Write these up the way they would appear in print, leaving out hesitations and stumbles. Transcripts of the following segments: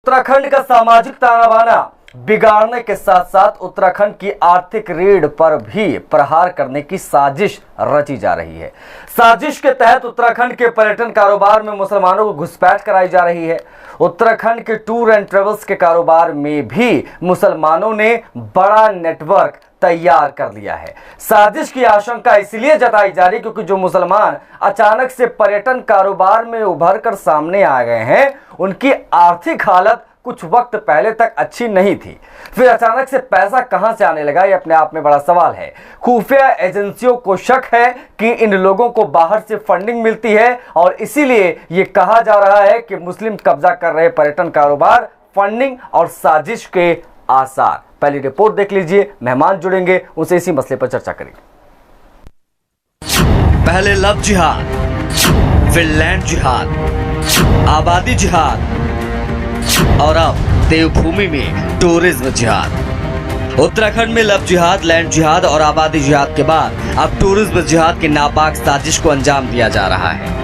उत्तराखंड का सामाजिक ताना बाना बिगाड़ने के साथ साथ उत्तराखंड की आर्थिक रीढ़ पर भी प्रहार करने की साजिश रची जा रही है। साजिश के तहत उत्तराखंड के पर्यटन कारोबार में मुसलमानों को घुसपैठ कराई जा रही है। उत्तराखंड के टूर एंड ट्रेवल्स के कारोबार में भी मुसलमानों ने बड़ा नेटवर्क तैयार कर लिया है। साजिश की आशंका इसलिए जताई जा रही क्योंकि जो मुसलमान अचानक से पर्यटन कारोबार में उभर कर सामने आ गए हैं, उनकी आर्थिक हालत कुछ वक्त पहले तक अच्छी नहीं थी। फिर अचानक से पैसा कहां से आने लगा, ये अपने आप में बड़ा सवाल है। खुफिया एजेंसियों को शक है कि इन लोगों को बाहर से फंडिंग मिलती है और इसीलिए ये कहा जा रहा है कि मुस्लिम कब्जा कर रहे पर्यटन कारोबार फंडिंग और साजिश के आसार। पहली रिपोर्ट देख लीजिए, मेहमान जुड़ेंगे, उनसे इसी मसले पर चर्चा करेंगे। पहले लव जिहाद, फिर लैंड जिहाद, आबादी जिहाद और अब देवभूमि में टूरिज्म जिहाद। उत्तराखंड में लव जिहाद, लैंड जिहाद और आबादी जिहाद के बाद अब टूरिज्म जिहाद की नापाक साजिश को अंजाम दिया जा रहा है।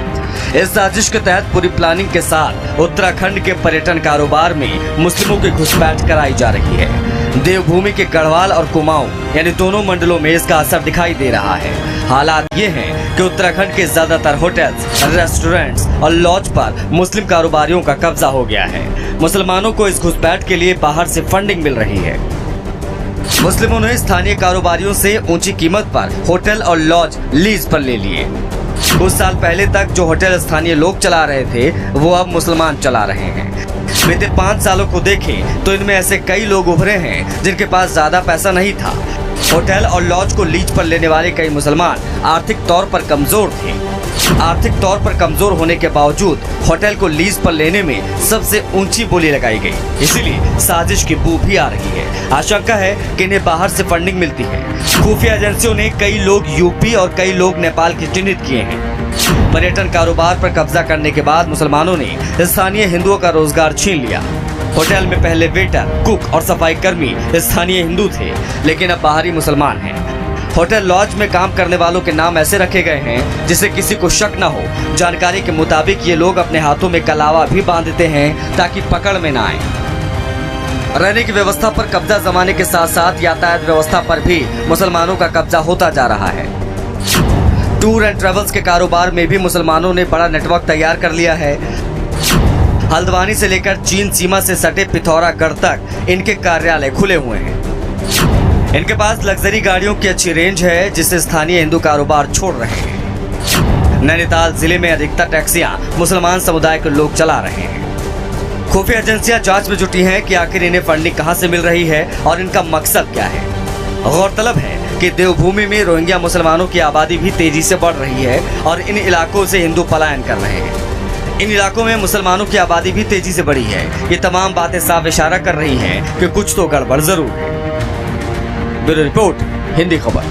इस साजिश के तहत पूरी प्लानिंग के साथ उत्तराखंड के पर्यटन कारोबार में मुस्लिमों की घुसपैठ कराई जा रही है। देवभूमि के गढ़वाल और कुमाऊं यानी दोनों मंडलों में इसका असर दिखाई दे रहा है। हालात ये हैं कि उत्तराखंड के ज्यादातर होटल्स, रेस्टोरेंट्स और लॉज पर मुस्लिम कारोबारियों का कब्जा हो गया है। मुसलमानों को इस घुसपैठ के लिए बाहर से फंडिंग मिल रही है। मुस्लिमों ने स्थानीय कारोबारियों से ऊंची कीमत पर होटल और लॉज लीज पर ले लिए। कुछ साल पहले तक जो होटल स्थानीय लोग चला रहे थे, वो अब मुसलमान चला रहे हैं। बीते 5 सालों को देखें तो इनमें ऐसे कई लोग उभरे हैं जिनके पास ज्यादा पैसा नहीं था। होटल और लॉज को लीज पर लेने वाले कई मुसलमान आर्थिक तौर पर कमजोर थे। आर्थिक तौर पर कमजोर होने के बावजूद होटल को लीज पर लेने में सबसे ऊंची बोली लगाई गई, इसीलिए साजिश की बू भी आ रही है। आशंका है कि इन्हें बाहर से फंडिंग मिलती है। खुफिया एजेंसियों ने कई लोग यूपी और कई लोग नेपाल के चिन्हित किए हैं। पर्यटन कारोबार पर कब्जा करने के बाद मुसलमानों ने स्थानीय हिंदुओं का रोजगार छीन लिया। होटल में पहले वेटर, कुक और सफाई कर्मी स्थानीय हिंदू थे, लेकिन अब बाहरी मुसलमान हैं। होटल लॉज में काम करने वालों के नाम ऐसे रखे गए हैं जिससे किसी को शक न हो। जानकारी के मुताबिक ये लोग अपने हाथों में कलावा भी बांधते हैं ताकि पकड़ में न आए। रहने की व्यवस्था पर कब्जा जमाने के साथ साथ यातायात व्यवस्था पर भी मुसलमानों का कब्जा होता जा रहा है। टूर एंड ट्रेवल्स के कारोबार में भी मुसलमानों ने बड़ा नेटवर्क तैयार कर लिया है। हल्द्वानी से लेकर चीन सीमा से सटे पिथौरागढ़ तक इनके कार्यालय खुले हुए हैं। इनके पास लग्जरी गाड़ियों की अच्छी रेंज है जिससे स्थानीय हिंदू कारोबार छोड़ रहे हैं। नैनीताल जिले में अधिकतर टैक्सियां मुसलमान समुदाय के लोग चला रहे हैं। खुफिया एजेंसियां जांच में जुटी हैं कि आखिर इन्हें फंडिंग कहां से मिल रही है और इनका मकसद क्या है। गौरतलब है कि देवभूमि में रोहिंग्या मुसलमानों की आबादी भी तेजी से बढ़ रही है और इन इलाकों से हिंदू पलायन कर रहे हैं। इन इलाकों में मुसलमानों की आबादी भी तेजी से बढ़ी है। ये तमाम बातें साफ इशारा कर रही हैं कि कुछ तो गड़बड़ जरूर है। ब्यूरो रिपोर्ट, हिंदी खबर।